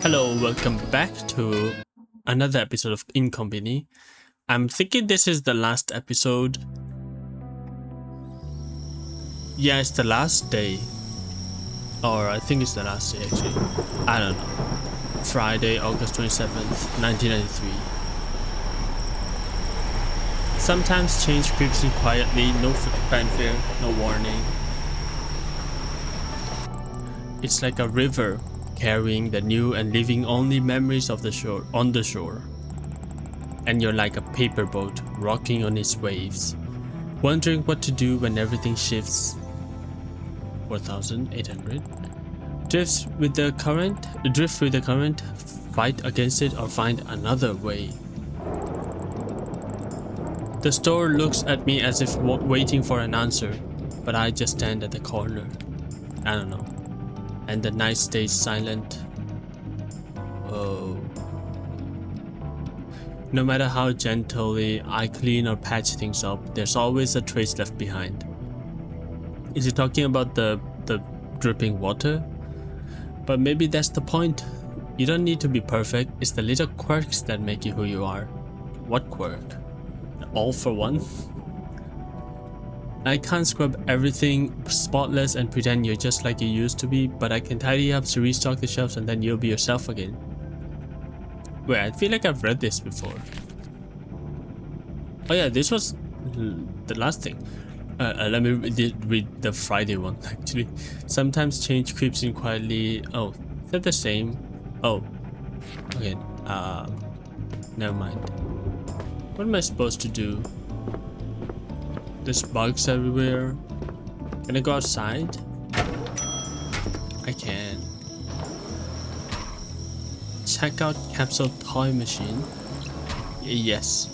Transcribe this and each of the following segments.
Hello, welcome back to another episode of inKONBINI. I'm thinking this is the last episode. Yeah, it's the last day. Or I think it's the last day actually. I don't know. Friday, August 27th, 1993. Sometimes change creeps in quietly, no fanfare, no warning. It's like a river carrying the new and leaving only memories of the shore on the shore. And you're like a paper boat rocking on its waves, wondering what to do when everything shifts. 4,800. Drift with the current, fight against it, or find another way. The store looks at me as if waiting for an answer, but I just stand at the corner. I don't know. And the night stays silent. Oh. No matter how gently I clean or patch things up, there's always a trace left behind. Is he talking about the dripping water? But maybe that's the point. You don't need to be perfect. It's the little quirks that make you who you are. What quirk? All for one? I can't scrub everything spotless and pretend you're just like you used to be, but I can tidy up to restock the shelves and then you'll be yourself again. Wait, I feel like I've read this before. Oh yeah, this was the last thing. Let me read the Friday one actually. Sometimes change creeps in quietly. Oh, is that the same? Oh, okay. Never mind. What am I supposed to do? There's bugs everywhere. Can I go outside? I can. Check out capsule toy machine. Yes.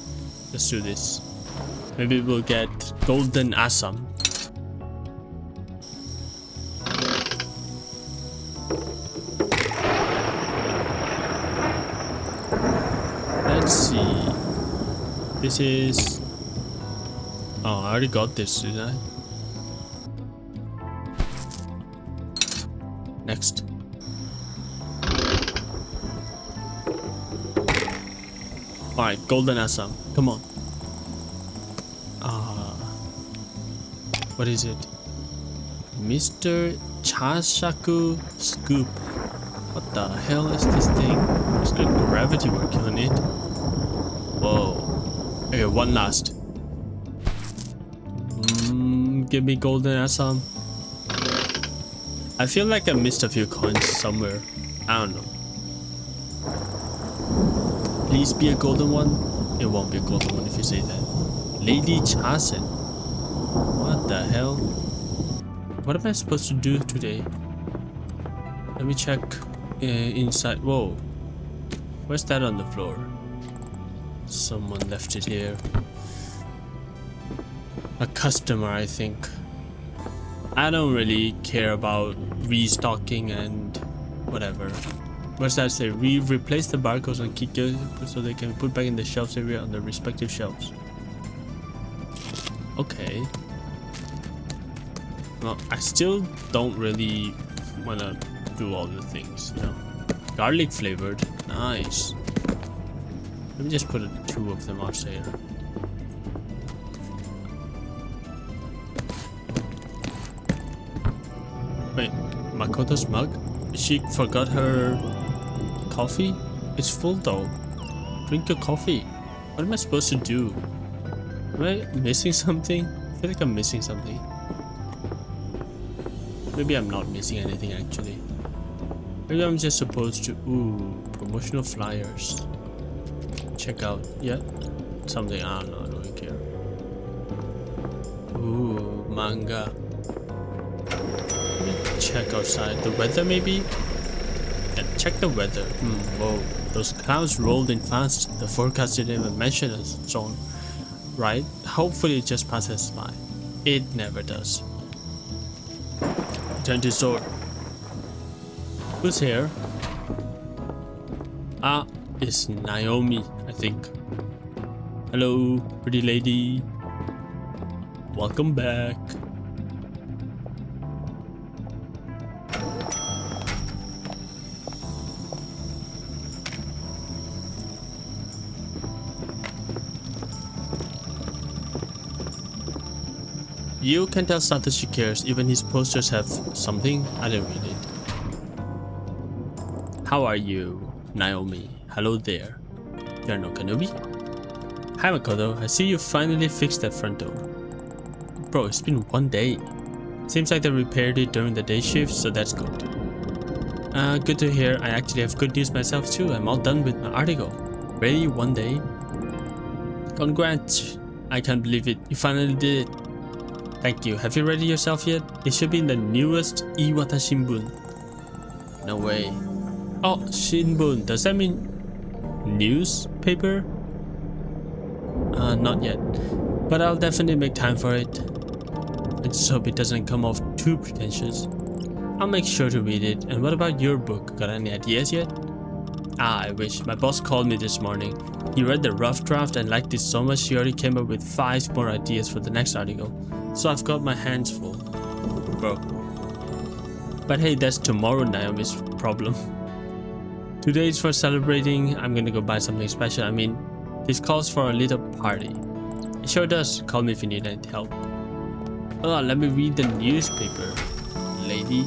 Let's do this. Maybe we'll get golden assam. Let's see. This is... Oh, I already got this, didn't I? Next. Alright, golden assam. Come on. What is it? Mr. Chashaku Scoop. What the hell is this thing? It's got gravity working on it. Whoa. Okay, one last. Give me golden assam. I feel like I missed a few coins somewhere. I don't know. Please be a golden one. It won't be a golden one if you say that. Lady Chasen. What the hell? What am I supposed to do today? Let me check inside. Whoa. Where's that on the floor? Someone left it here. A customer, I think. I don't really care about restocking and whatever. What's that say? We replace the barcodes on Kikyo so they can put back in the shelves area on the respective shelves. Okay. Well, I still don't really want to do all the things, you know. Garlic flavored. Nice. Let me just put two of them outside. Wait, Makoto's mug? She forgot her coffee? It's full though. Drink your coffee. What am I supposed to do? Am I missing something? I feel like I'm missing something. Maybe I'm not missing anything actually. Maybe I'm just supposed to... Ooh, promotional flyers. Check out. Yeah. Something, I don't know, I don't really care. Ooh, manga. Check outside. The weather maybe? Yeah, check the weather. Whoa. Those clouds rolled in fast. The forecast didn't even mention a storm. Right? Hopefully it just passes by. It never does. Turn to store. Who's here? Ah, it's Naomi, I think. Hello, pretty lady. Welcome back. You can tell Satoshi cares, even his posters have something. I didn't read it. How are you, Naomi? Hello there. You're no Kenobi? Hi Makoto, I see you finally fixed that front door. Bro, it's been 1 day. Seems like they repaired it during the day shift, so that's good. Good to hear. I actually have good news myself too. I'm all done with my article. Ready 1 day? Congrats. I can't believe it. You finally did it. Thank you. Have you read it yourself yet? It should be in the newest Iwata Shimbun. No way. Oh, Shinbun. Does that mean newspaper? Not yet. But I'll definitely make time for it. I just hope it doesn't come off too pretentious. I'll make sure to read it. And what about your book? Got any ideas yet? I wish. My boss called me this morning. He read the rough draft and liked it so much he already came up with 5 more ideas for the next article. So I've got my hands full. Bro. But hey, that's tomorrow Naomi's problem. Today is for celebrating. I'm gonna go buy something special. I mean, this calls for a little party. It sure does. Call me if you need any help. Oh, let me read the newspaper, lady.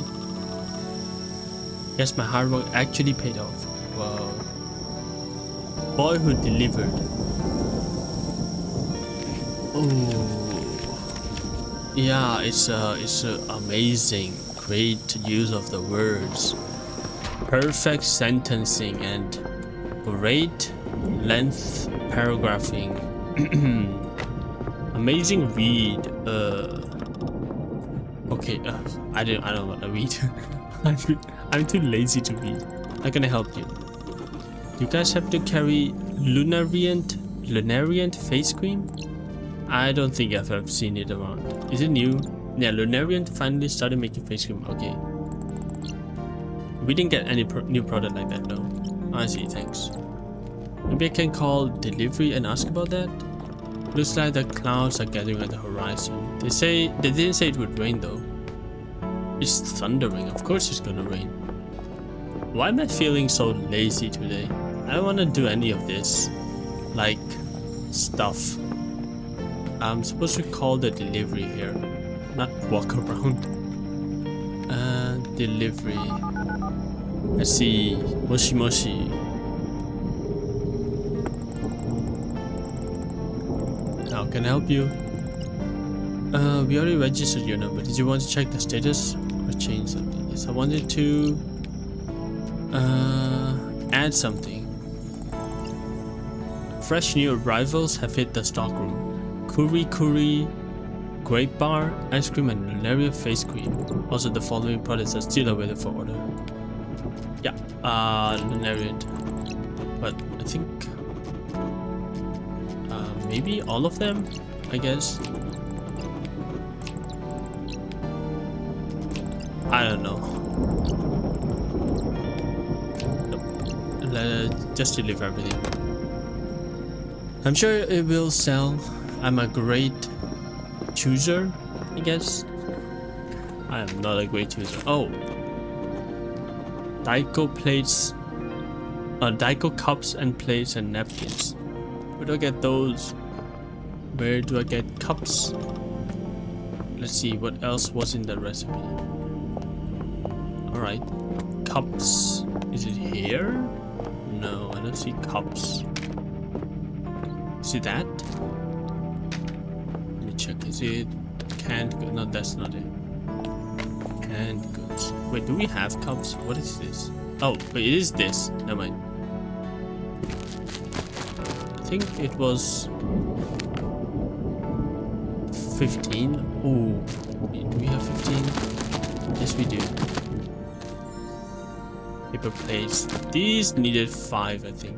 Yes, my hard work actually paid off. Wow. Boyhood delivered. Oh. Yeah, it's amazing. Great use of the words. Perfect sentencing and great length paragraphing. Amazing read. Okay. I don't want to read. I'm too lazy to read. I'm gonna help you. You guys have to carry Lunariant face cream? I don't think I've ever seen it around. Is it new? Yeah, Lunariant finally started making face cream. Okay. We didn't get any new product like that though. I see, thanks. Maybe I can call delivery and ask about that? Looks like the clouds are gathering at the horizon. They didn't say it would rain though. It's thundering. Of course it's gonna rain. Why am I feeling so lazy today? I don't want to do any of this. Like stuff. I'm supposed to call the delivery here, not walk around. Delivery. Let's see. Moshi Moshi. How can I help you? We already registered your number. Did you want to check the status or change something? Yes, I wanted to add something. Fresh new arrivals have hit the stockroom. Kuri Kuri, Grape Bar, Ice Cream, and Lunaria Face Cream. Also, the following products are still available for order. Yeah, Lunariant. But I think maybe all of them, I guess. I don't know. Let's just deliver everything. I'm sure it will sell. I'm a great chooser, I guess. I am not a great chooser. Oh, Daiko plates, Daiko cups and plates and napkins. Where do I get those? Where do I get cups? Let's see what else was in the recipe. All right, cups. Is it here? No, I don't see cups. See that? Let me check. Is it canned goods? No, that's not it. Canned goods. Wait, do we have cups? What is this? Oh, wait, it is this. Never mind. I think it was 15. Oh, do we have 15? Yes, we do. Paper plates. These needed 5, I think.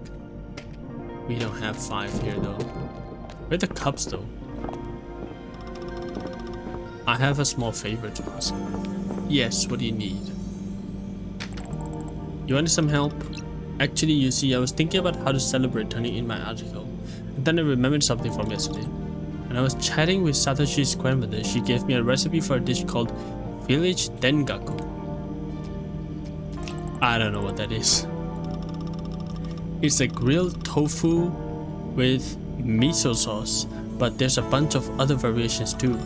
We don't have 5 here though. Where are the cups though? I have a small favor to ask. Yes, what do you need? You wanted some help? Actually, you see, I was thinking about how to celebrate turning in my article. And then I remembered something from yesterday. When I was chatting with Satoshi's grandmother, she gave me a recipe for a dish called Village Dengaku. I don't know what that is. It's a grilled tofu with miso sauce, but there's a bunch of other variations too.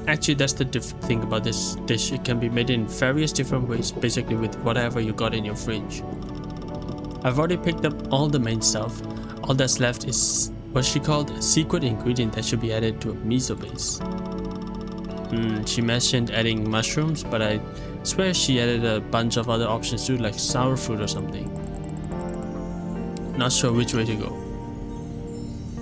Actually, that's the thing about this dish. It can be made in various different ways, basically with whatever you got in your fridge. I've already picked up all the main stuff. All that's left is what she called a secret ingredient that should be added to a miso base. She mentioned adding mushrooms, but I swear she added a bunch of other options too, like sour fruit or something. Not sure which way to go.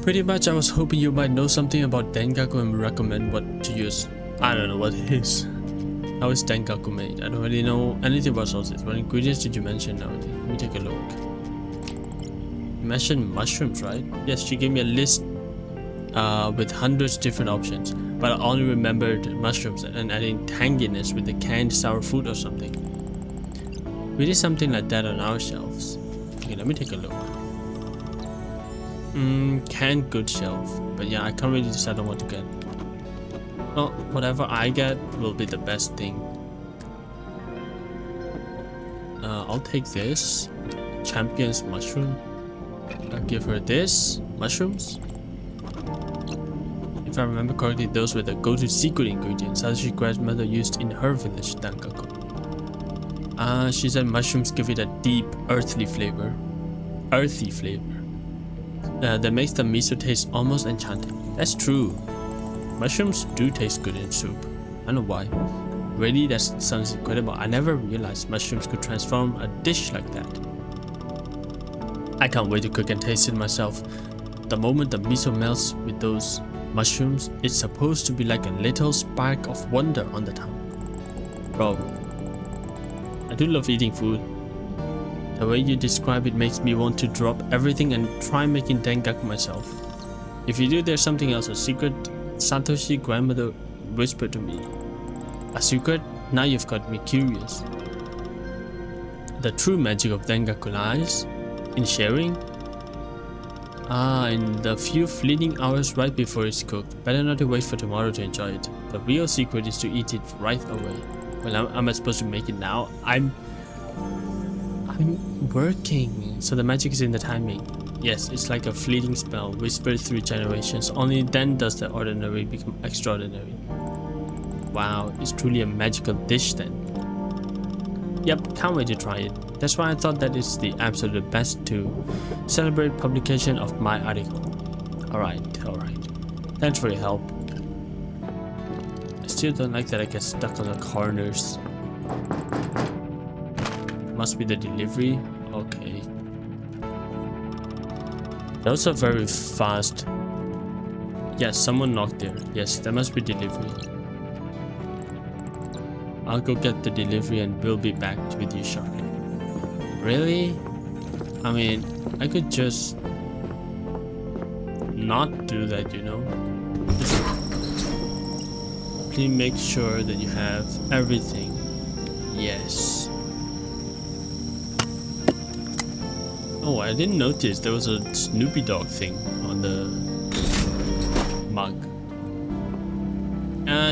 Pretty much I was hoping you might know something about dengaku and recommend what to use. I don't know what it is. How is dengaku made? I don't really know anything about sauces. What ingredients did you mention now? Let me take a look. You mentioned mushrooms, right? Yes, she gave me a list with hundreds of different options, but I only remembered mushrooms and adding tanginess with the canned sour fruit or something. We did something like that on our shelves. Okay, let me take a look. Canned good shelf, but yeah, I can't really decide on what to get. Well, whatever I get will be the best thing. I'll take this champion's mushroom. I'll give her this mushrooms. If I remember correctly, those were the go-to secret ingredients Satoshi grandmother used in her village, Dangaku. She said mushrooms give it a deep, earthy flavor. That makes the miso taste almost enchanting. That's true. Mushrooms do taste good in soup. I don't know why. Really, that sounds incredible. I never realized mushrooms could transform a dish like that. I can't wait to cook and taste it myself. The moment the miso melts with those mushrooms, it's supposed to be like a little spark of wonder on the tongue. Bro, I do love eating food. The way you describe it makes me want to drop everything and try making dengaku myself. If you do, there's something else, a secret Satoshi grandmother whispered to me. A secret? Now you've got me curious. The true magic of dengaku lies in sharing. In the few fleeting hours right before it's cooked. Better not to wait for tomorrow to enjoy it. The real secret is to eat it right away. Well, am I supposed to make it now? I'm working, so the magic is in the timing. Yes, it's like a fleeting spell whispered through generations. Only then does the ordinary become extraordinary. Wow, it's truly a magical dish then. Yep, can't wait to try it. That's why I thought that it's the absolute best to celebrate publication of my article. Alright. Thanks for your help. I still don't like that I get stuck on the corners. Must be the delivery. Okay. Those are very fast. Yes, someone knocked there. Yes, that must be delivery. I'll go get the delivery and we'll be back with you shortly. Really? I mean, I could just not do that, you know? Just please make sure that you have everything. Yes. Oh, I didn't notice there was a Snoopy Dog thing on the mug.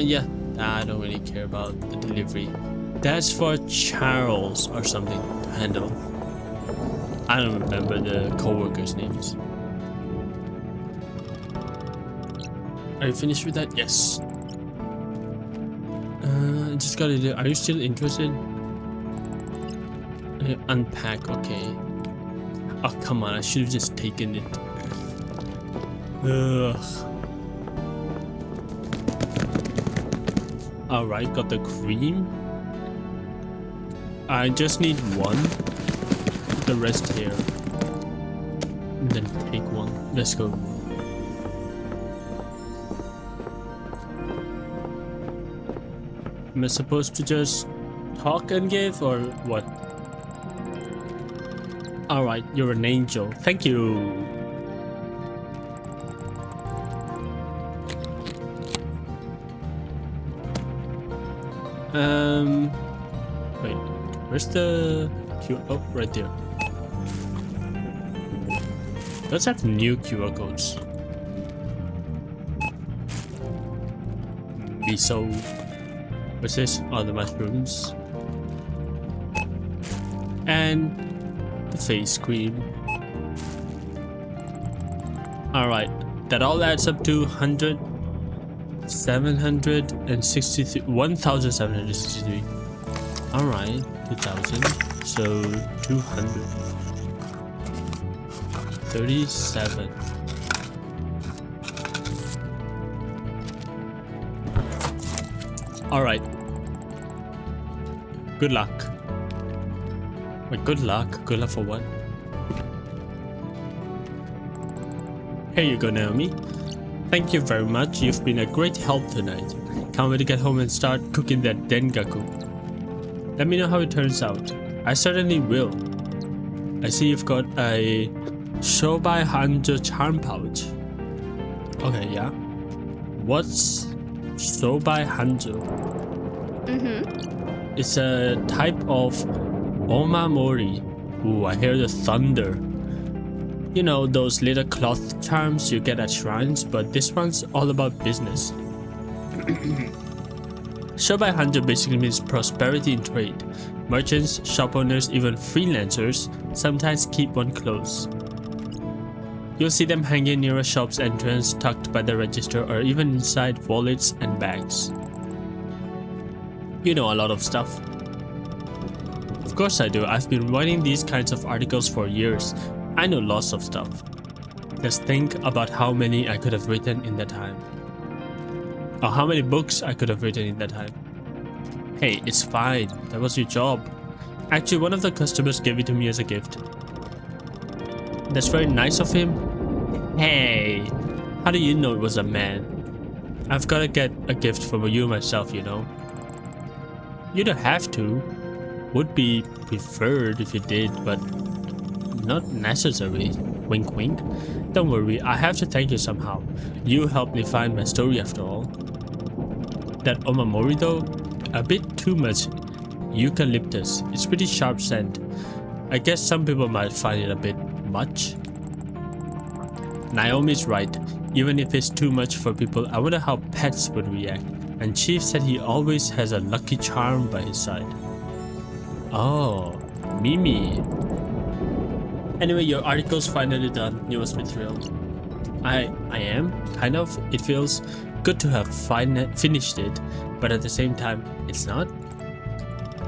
Yeah, I don't really care about the delivery. That's for Charles or something to handle. I don't remember the co-workers' names. Are you finished with that? Yes. I just got it. Are you still interested? Unpack, okay. Oh, come on, I should have just taken it. Ugh. Alright, got the cream. I just need one. The rest here. And then take one. Let's go. Am I supposed to just talk and give or what? Alright, you're an angel. Thank you. Wait, where's the QR? Oh, right there. Let's have new QR codes. Miso. What's this? Oh, the mushrooms. And the face cream. Alright, that all adds up to 100. 763, 1763. All right, 2000. So 200. 37. All right. Good luck. Wait, good luck? Good luck for what? Here you go, Naomi. Thank you very much. You've been a great help tonight. Can't wait to get home and start cooking that dengaku. Let me know how it turns out. I certainly will. I see you've got a Shobai Hanjo charm pouch. Okay, yeah. What's Shobai Hanjo? It's a type of omamori. Ooh, I hear the thunder. You know, those little cloth charms you get at shrines, but this one's all about business. Shobai Hanjo basically means prosperity in trade. Merchants, shop owners, even freelancers sometimes keep one close. You'll see them hanging near a shop's entrance, tucked by the register, or even inside wallets and bags. You know a lot of stuff. Of course I do. I've been writing these kinds of articles for years. I know lots of stuff. Just think about how many I could have written in that time. Or how many books I could have written in that time. Hey, it's fine. That was your job. Actually, one of the customers gave it to me as a gift. That's very nice of him. Hey, how do you know it was a man? I've gotta get a gift from you myself, you know. You don't have to. Would be preferred if you did, but not necessary. Wink wink. Don't worry, I have to thank you somehow. You helped me find my story after all. That omamori though, a bit too much eucalyptus. It's pretty sharp scent. I guess some people might find it a bit much. Naomi's right. Even if it's too much for people, I wonder how pets would react. And Chief said he always has a lucky charm by his side. Oh, Mimi. Anyway, your article's finally done. You must be thrilled. I am, kind of. It feels good to have finished it, but at the same time, it's not.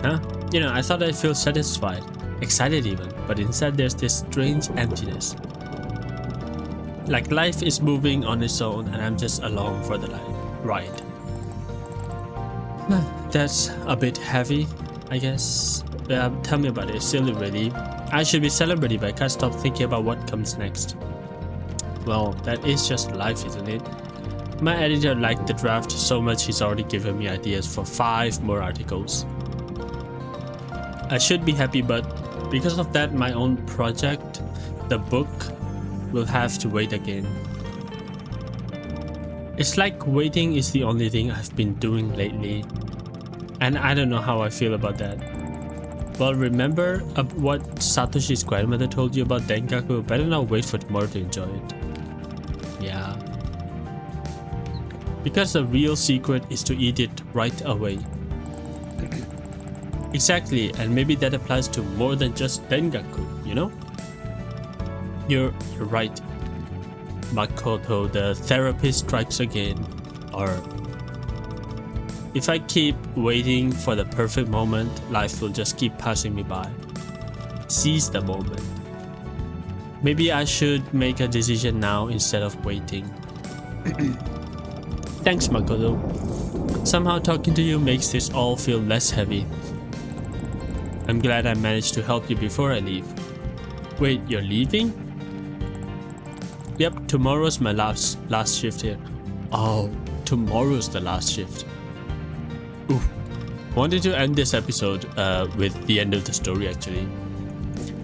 Huh? You know, I thought I'd feel satisfied, excited even, but instead there's this strange emptiness. Like life is moving on its own and I'm just along for the ride. That's a bit heavy, I guess. Tell me about it. Silly, really. I should be celebrating, but I can't stop thinking about what comes next. Well, that is just life, isn't it? My editor liked the draft so much he's already given me ideas for 5 more articles. I should be happy, but because of that, my own project, the book, will have to wait again. It's like waiting is the only thing I've been doing lately, and I don't know how I feel about that. Well, remember what Satoshi's grandmother told you about Dengaku? Better not wait for tomorrow to enjoy it. Yeah. Because the real secret is to eat it right away. Exactly, and maybe that applies to more than just Dengaku, you know? You're right. Makoto, the therapist, strikes again. Or if I keep waiting for the perfect moment, life will just keep passing me by. Seize the moment. Maybe I should make a decision now instead of waiting. Thanks, Makoto. Somehow talking to you makes this all feel less heavy. I'm glad I managed to help you before I leave. Wait, you're leaving? Yep, tomorrow's my last shift here. Oh, tomorrow's the last shift. Ooh. Wanted to end this episode with the end of the story actually.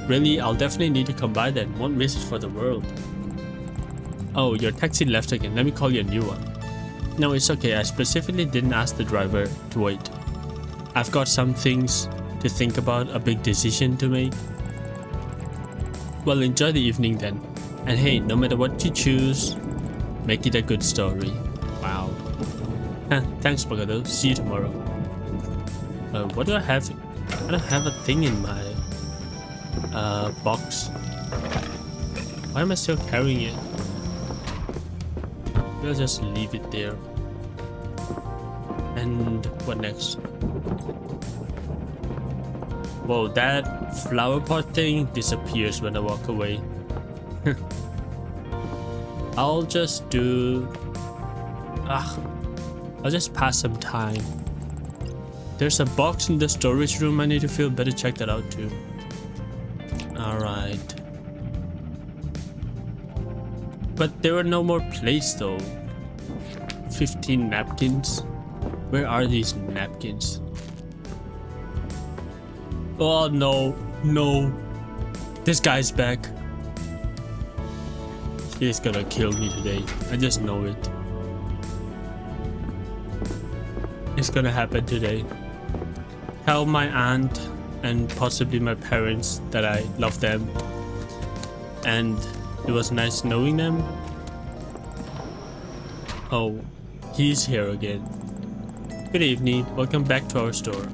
Really, I'll definitely need to come by then. Won't miss it for the world. Oh, your taxi left again. Let me call you a new one. No, it's okay. I specifically didn't ask the driver to wait. I've got some things to think about, a big decision to make. Well, enjoy the evening then. And hey, no matter what you choose, make it a good story. Wow. Thanks, Makoto. See you tomorrow. What do I have? I don't have a thing in my box. Why am I still carrying it? I'll just leave it there. And what next? Whoa, that flower pot thing disappears when I walk away. I'll just do... I'll just pass some time. There's a box in the storage room I need to fill. Better check that out too. Alright. But there are no more plates though. 15 napkins. Where are these napkins? Oh no, no. This guy's back. He's gonna kill me today. I just know it. It's gonna happen today. Tell my aunt and possibly my parents that I love them. And it was nice knowing them. Oh, he's here again. Good evening. Welcome back to our store.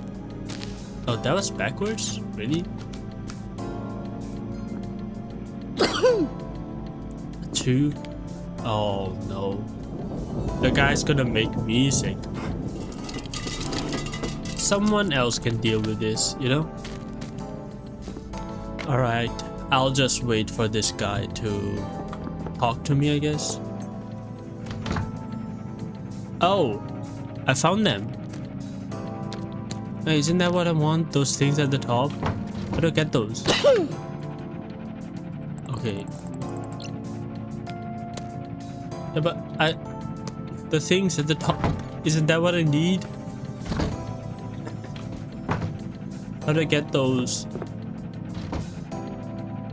Oh, that was backwards? Really? Two? Oh no. The guy's gonna make me sick. Someone else can deal with this, you know? Alright, I'll just wait for this guy to talk to me, I guess. Oh, I found them. Hey, isn't that what I want? Those things at the top? How do I get those? Okay. Yeah, but the things at the top, isn't that what I need? How do I get those?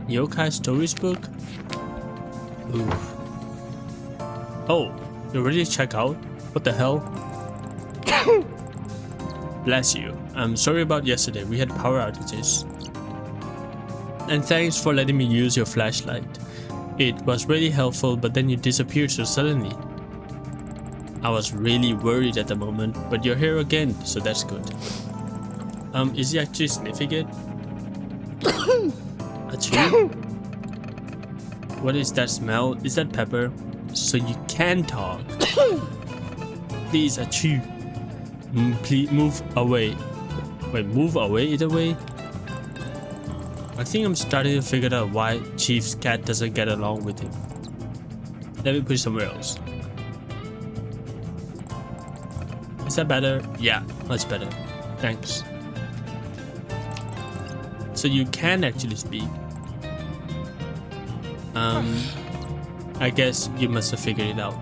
Yokai Stories book? Ooh. Oh, you ready to check out? What the hell? Bless you. I'm sorry about yesterday. We had power outages. And thanks for letting me use your flashlight. It was really helpful, but then you disappeared so suddenly. I was really worried at the moment, but you're here again, so that's good. Is he actually sniffing it? Achoo? What is that smell? Is that pepper? So you can talk. Please, achoo. Please move away. Wait, move away either way? I think I'm starting to figure out why Chief's cat doesn't get along with him. Let me put it somewhere else. Is that better? Yeah, much better. Thanks. So you can actually speak. I guess you must have figured it out.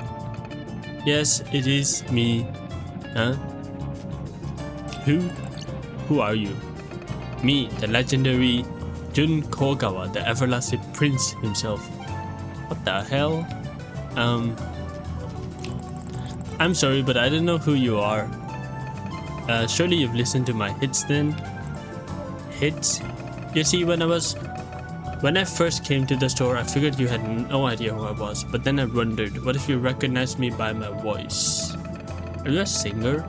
Yes, it is me. Huh? Who are you? Me, the legendary Jun Kogawa, the everlasting prince himself. What the hell? I'm sorry, but I don't know who you are. Surely you've listened to my hits then? Hits? You see, when I first came to the store, I figured you had no idea who I was, but then I wondered, what if you recognized me by my voice? Are you a singer?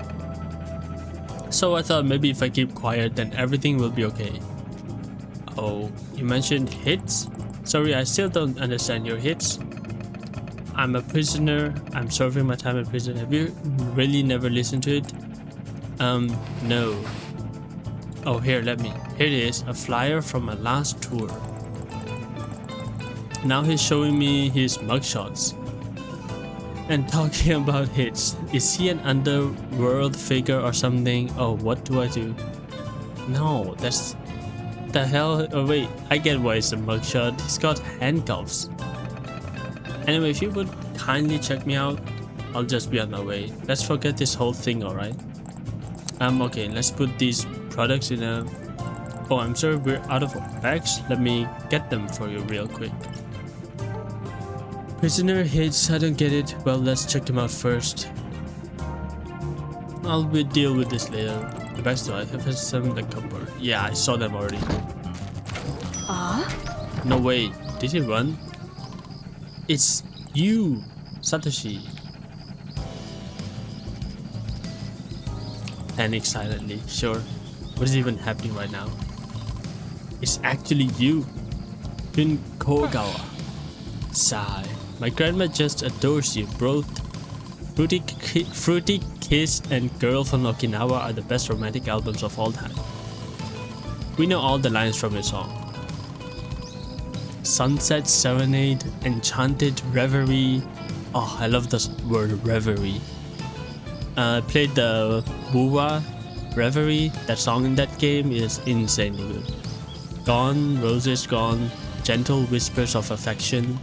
So I thought maybe if I keep quiet, then everything will be okay. Oh, you mentioned hits? Sorry, I still don't understand your hits. I'm a prisoner. I'm serving my time in prison. Have you really never listened to it? No. Oh, here it is, a flyer from my last tour. Now he's showing me his mugshots. And talking about hits. Is he an underworld figure or something? Oh, what do I do? No, that's... the hell? Oh wait, I get why it's a mugshot. He's got handcuffs. Anyway, if you would kindly check me out, I'll just be on my way. Let's forget this whole thing, alright? Okay, let's put these products in a... Oh, I'm sorry, we're out of bags. Let me get them for you real quick. Prisoner hits, I don't get it. Well, let's check them out first. I'll deal with this later. The bags, do I have some in the cupboard? Yeah, I saw them already. No way, did he run? It's you, Satoshi. Panic silently. Sure. What is even happening right now? It's actually you, Jun Kogawa. Sigh. My grandma just adores you, both Fruity Kiss and Girl from Okinawa are the best romantic albums of all time. We know all the lines from your song. Sunset Serenade, Enchanted Reverie. Oh, I love this word reverie. Played the Buwa Reverie. That song in that game is insanely good. Gone, Roses Gone, Gentle Whispers of Affection.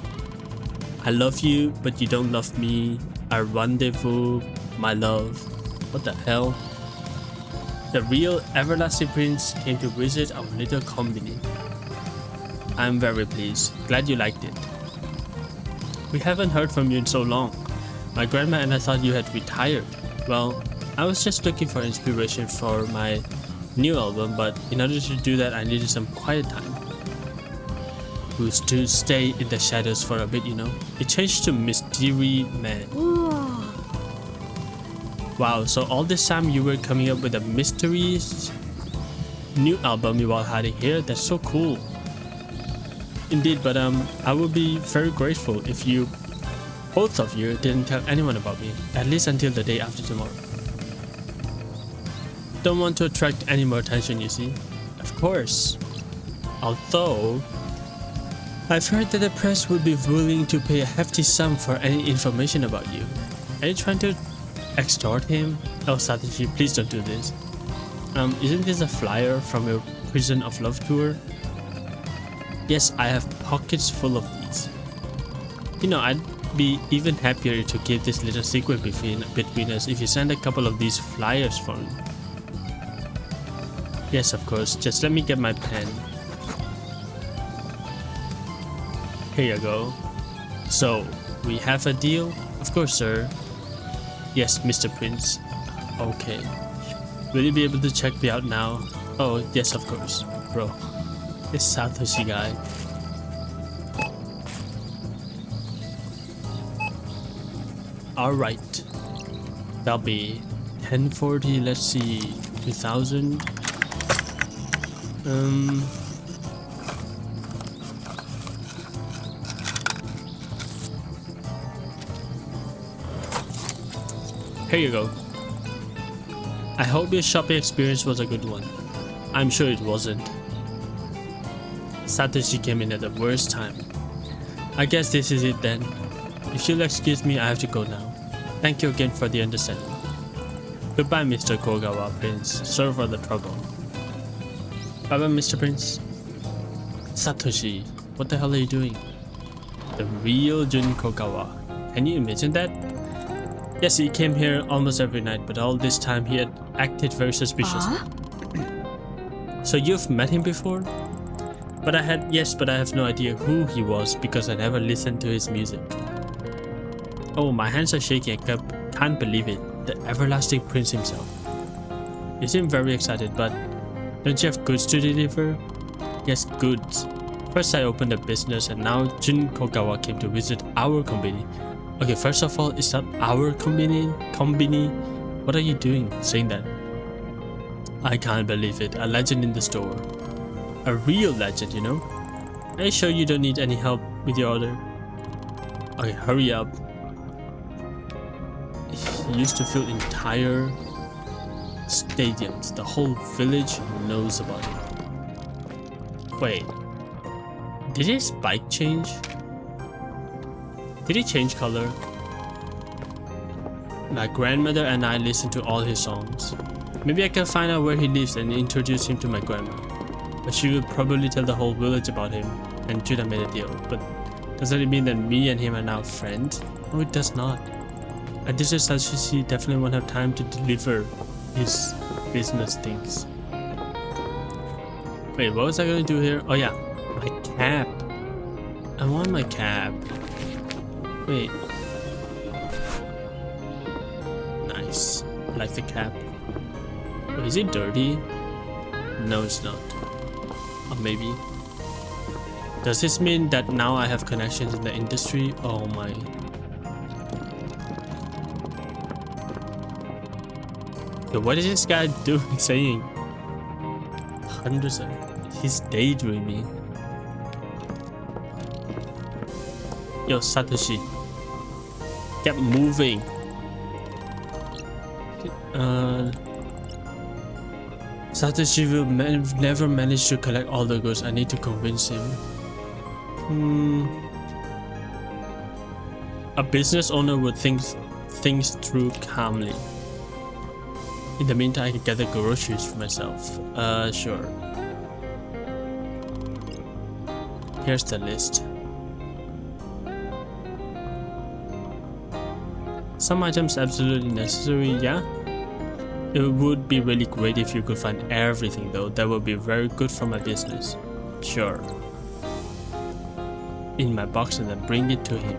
I love you, but you don't love me. Our rendezvous, my love. What the hell? The real everlasting prince came to visit our little inKONBINI. I'm very pleased. Glad you liked it. We haven't heard from you in so long. My grandma and I thought you had retired. Well, I was just looking for inspiration for my new album, but in order to do that I needed some quiet time. Who's to stay in the shadows for a bit, you know? It changed to Mystery Man. Wow, so all this time you were coming up with a mysteries new album you all had here? That's so cool. Indeed, but I would be very grateful if you, both of you, didn't tell anyone about me, at least until the day after tomorrow. Don't want to attract any more attention, you see? Of course. Although, I've heard that the press would be willing to pay a hefty sum for any information about you. Are you trying to extort him? Oh, Satoshi, please don't do this. Isn't this a flyer from your Prison of Love tour? Yes, I have pockets full of these. You know, I'd be even happier to keep this little secret between us if you send a couple of these flyers for me. Yes, of course. Just let me get my pen. Here you go. So, we have a deal? Of course, sir. Yes, Mr. Prince. Okay. Will you be able to check me out now? Oh, yes, of course. Bro. This Satoshi guy. Alright. That'll be 1040, let's see, 2000. Here you go. I hope your shopping experience was a good one. I'm sure it wasn't. Satoshi came in at the worst time. I guess this is it then. If you'll excuse me, I have to go now. Thank you again for the understanding. Goodbye, Mr. Kogawa, Prince. Sorry for the trouble. Bye-bye, Mr. Prince. Satoshi, what the hell are you doing? The real Jun Kogawa. Can you imagine that? Yes, he came here almost every night, but all this time he had acted very suspiciously. So you've met him before? But I have no idea who he was because I never listened to his music. Oh, my hands are shaking. I can't believe it. The everlasting prince himself. You seem very excited, but don't you have goods to deliver? Yes, goods. First I opened a business and now Jun Kogawa came to visit our inKONBINI. Okay, first of all, is that our inKONBINI? What are you doing saying that? I can't believe it. A legend in the store. A real legend, you know? Are you sure you don't need any help with your order? Okay, hurry up. He used to fill entire stadiums. The whole village knows about it. Wait. Did his bike change? Did he change color? My grandmother and I listen to all his songs. Maybe I can find out where he lives and introduce him to my grandma. But she will probably tell the whole village about him and Judah made a deal. But doesn't it mean that me and him are now friends? No, it does not. At this stage, she definitely won't have time to deliver his business things. Wait, what was I gonna do here? Oh yeah, my cap. I want my cap. Wait. Nice. I like the cap. Wait, is it dirty? No, it's not. Or maybe. Does this mean that now I have connections in the industry? Oh my. So what is this guy doing, saying? Hundreds of... He's daydreaming. Yo, Satoshi. Get moving. Satoshi will never manage to collect all the goods. I need to convince him. A business owner would think things through calmly. In the meantime, I can get the groceries for myself. Sure. Here's the list. Some items absolutely necessary, yeah? It would be really great if you could find everything though. That would be very good for my business. Sure. In my box and then bring it to him.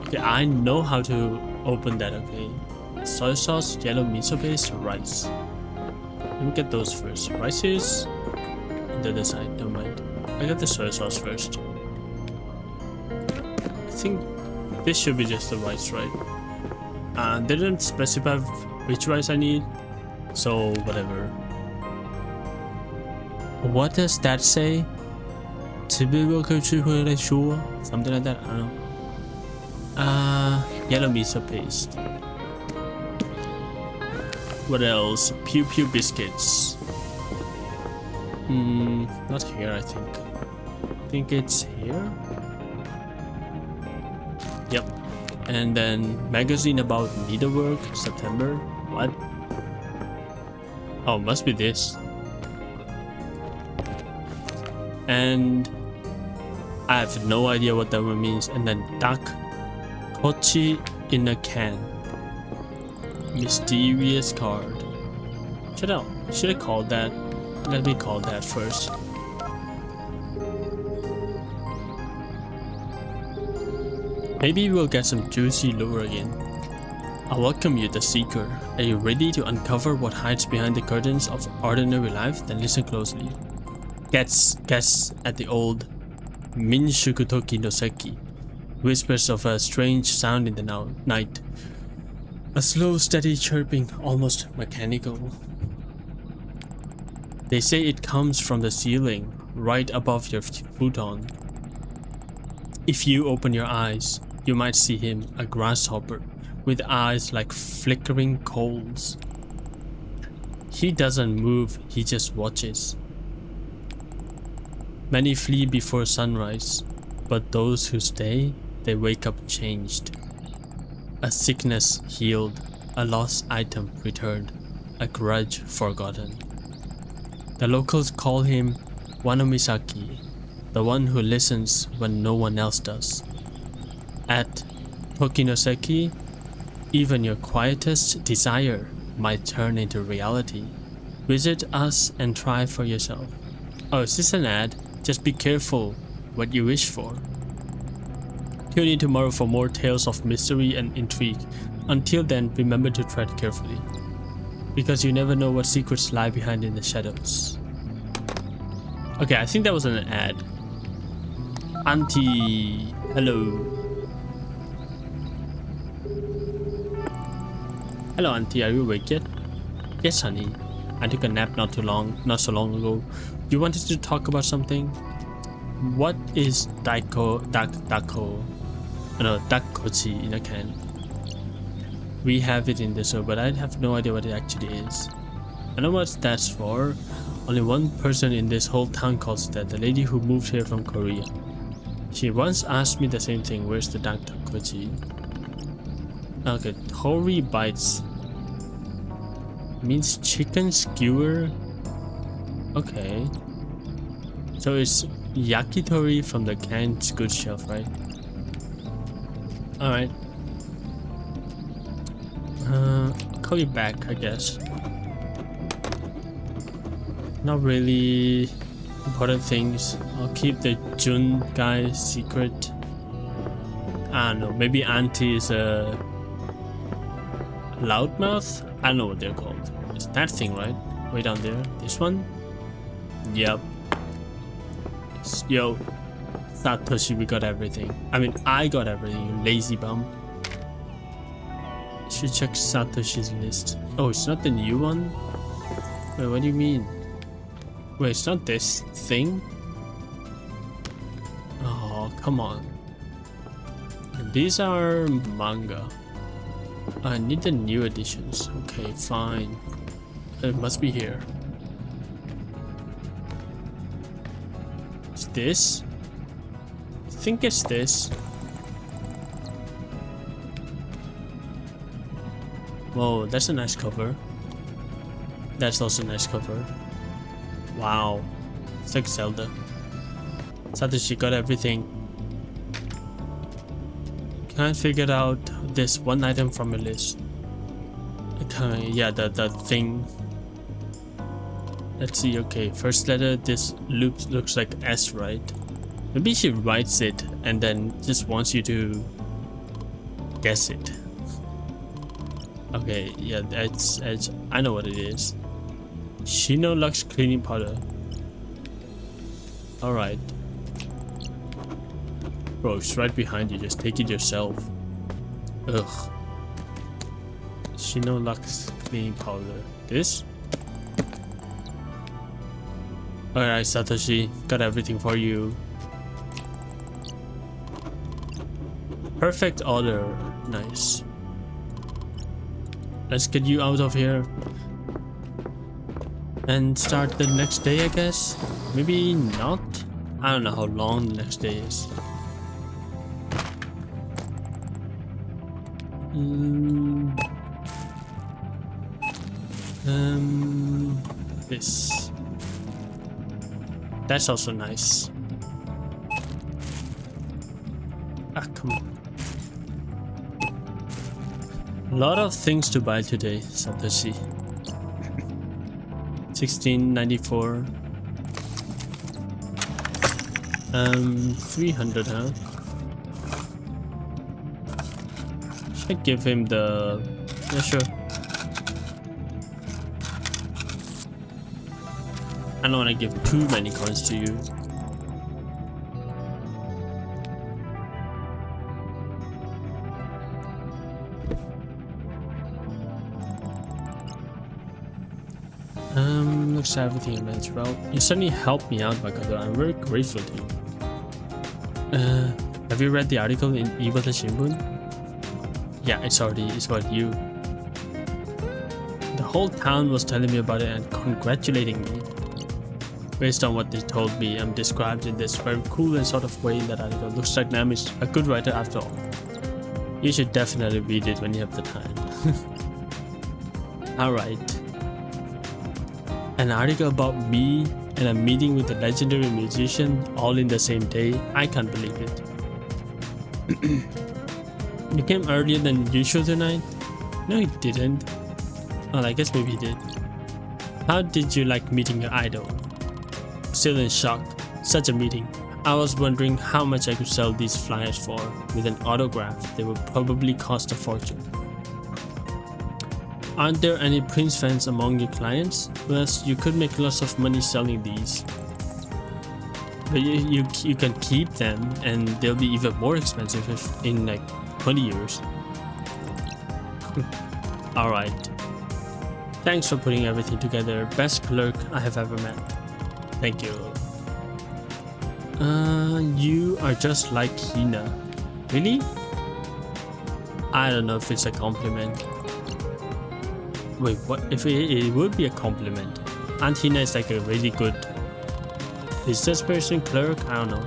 Okay, I know how to open that, okay. Soy sauce, yellow miso paste, rice. Let me get those first. Rice is on the other side, don't mind. I got the soy sauce first. I think this should be just the rice, right? They didn't specify which rice I need, so whatever. What does that say? Something like that, I don't know. Yellow miso paste. What else? Pew Pew biscuits. Not here, I think. I think it's here. Yep. And then magazine about needlework, September. What? Oh, must be this. And I have no idea what that one means. And then duck kochi in a can. Mysterious card. Should I call that? Let me call that first. Maybe we'll get some juicy lure again. I welcome you, the seeker. Are you ready to uncover what hides behind the curtains of ordinary life? Then listen closely. Guess at the old Minshukutoki no Seki. Whispers of a strange sound in the night. A slow, steady chirping, almost mechanical. They say it comes from the ceiling, right above your futon. If you open your eyes, you might see him, a grasshopper, with eyes like flickering coals. He doesn't move, he just watches. Many flee before sunrise, but those who stay, they wake up changed. A sickness healed, a lost item returned, a grudge forgotten. The locals call him Wanomisaki, the one who listens when no one else does. At Tokinoseki, even your quietest desire might turn into reality. Visit us and try for yourself. Oh, is this an ad? Just be careful what you wish for. Tune in tomorrow for more tales of mystery and intrigue. Until then, remember to tread carefully, because you never know what secrets lie behind in the shadows. Okay, I think that was an ad. Auntie, hello. Hello, Auntie. Are you awake yet? Yes, honey. I took a nap not so long ago. You wanted to talk about something? What is dakochi in a can? We have it in the show, but I have no idea what it actually is. I know what that's for. Only one person in this whole town calls it that, the lady who moved here from Korea. She once asked me the same thing, where's the dakochi? Okay, Tori bites means chicken skewer. Okay, so it's yakitori from the canned goods shelf, right? Alright. I'll call you back, I guess. Not really important things. I'll keep the Jun guy secret. I don't know, maybe Auntie is a loudmouth? I don't know what they're called. It's that thing, right? Way down there. This one? Yep. Yo, Satoshi, we got everything. I mean, I got everything, you lazy bum. Should check Satoshi's list. Oh, it's not the new one? Wait, what do you mean? Wait, it's not this thing? Oh, come on. These are manga. I need the new editions. Okay, fine. It must be here. Is this? I think it's this. Whoa, that's a nice cover. That's also a nice cover. Wow. It's like Zelda. Satoshi got everything. Can't figure out this one item from a list. Yeah, the thing. Let's see. Okay, first letter. This loop looks like S, right? Maybe she writes it and then just wants you to guess it. Okay, yeah, that's I know what it is. Shino Lux cleaning powder. All right. Bro, it's right behind you. Just take it yourself. Ugh. Shino Lux cleaning powder. This? Alright, Satoshi. Got everything for you. Perfect order. Nice. Let's get you out of here. And start the next day, I guess? Maybe not? I don't know how long the next day is. This. That's also nice. Ah, come on. A lot of things to buy today, Satoshi. 1694. 300, huh? Should I give him the... Yeah, sure. I don't want to give too many coins to you. Looks like everything went well. You certainly helped me out, Makoto. I'm very grateful to you. Have you read the article in Iwata Shimbun? Yeah, it's about you. The whole town was telling me about it and congratulating me. Based on what they told me, I'm described in this very cool and sort of way in that article. Looks like Nam is a good writer after all. You should definitely read it when you have the time. Alright. An article about me and a meeting with a legendary musician all in the same day. I can't believe it. You came earlier than usual tonight? No, he didn't. Well, I guess maybe he did. How did you like meeting your idol? Still in shock. Such a meeting. I was wondering how much I could sell these flyers for. With an autograph, they would probably cost a fortune. Aren't there any Prince fans among your clients? Well, you could make lots of money selling these. But you can keep them and they'll be even more expensive if in like 20 years. Alright. Thanks for putting everything together. Best clerk I have ever met. Thank you. You are just like Hina. Really? I don't know if it's a compliment. Wait, what? If it would be a compliment. Aunt Hina is like a really good business person, clerk, I don't know.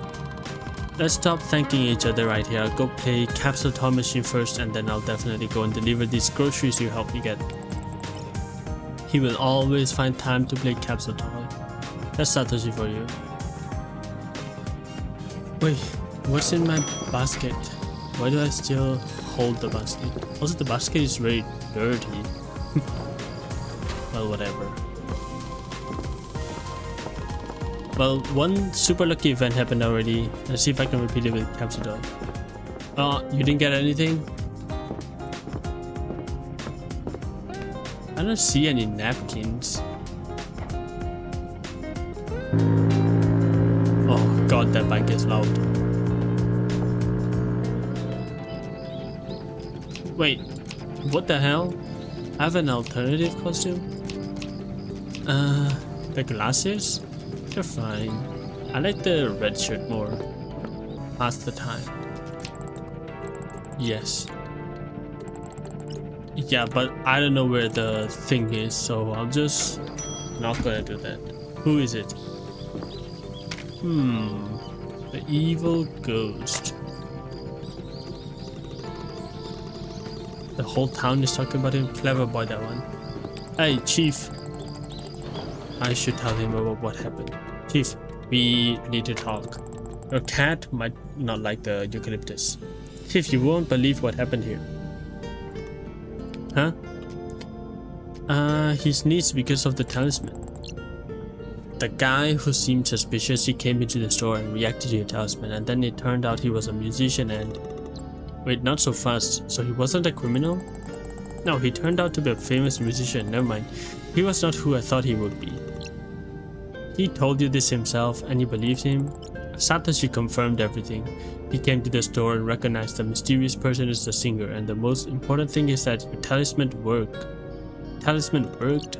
Let's stop thanking each other right here. I'll go play Capsule Toy Machine first and then I'll definitely go and deliver these groceries you helped me get. He will always find time to play Capsule Toy. That's Satoshi for you. Wait, what's in my basket? Why do I still hold the basket? Also, the basket is very dirty. Well, whatever. Well, one super lucky event happened already. Let's see if I can repeat it with Capsule Toy. Oh, you didn't get anything? I don't see any napkins. Oh god, that bike is loud. Wait, what the hell? I have an alternative costume? The glasses? They're fine. I like the red shirt more. Pass the time. Yes. Yeah, but I don't know where the thing is, so I'm just not gonna do that. Who is it? The evil ghost. The whole town is talking about him. Clever boy, that one. Hey, Chief. I should tell him about what happened. Chief, we need to talk. Your cat might not like the eucalyptus. Chief, you won't believe what happened here. Huh? He sneezed because of the talisman. The guy who seemed suspicious, he came into the store and reacted to your talisman, and then it turned out he was a musician and... Wait, not so fast. So he wasn't a criminal? No, he turned out to be a famous musician. Never mind. He was not who I thought he would be. He told you this himself and you believed him? Satoshi confirmed everything. He came to the store and recognized the mysterious person as the singer, and the most important thing is that your talisman worked. Talisman worked?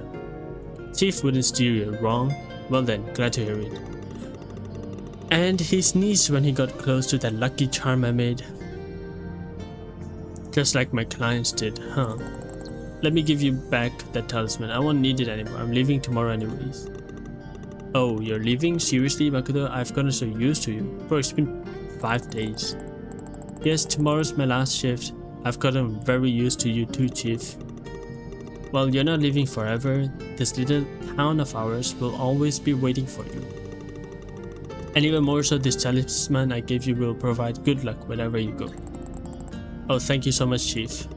Chief wouldn't steer you wrong? Well then, glad to hear it. And he sneezed when he got close to that lucky charm I made. Just like my clients did, huh? Let me give you back that talisman. I won't need it anymore. I'm leaving tomorrow anyways. Oh, you're leaving? Seriously, Makoto? I've gotten so used to you. Bro, it's been 5 days. Yes, tomorrow's my last shift. I've gotten very used to you too, Chief. Well, you're not leaving forever. This little town of ours will always be waiting for you. And even more so, this talisman I gave you will provide good luck wherever you go. Oh, thank you so much, Chief.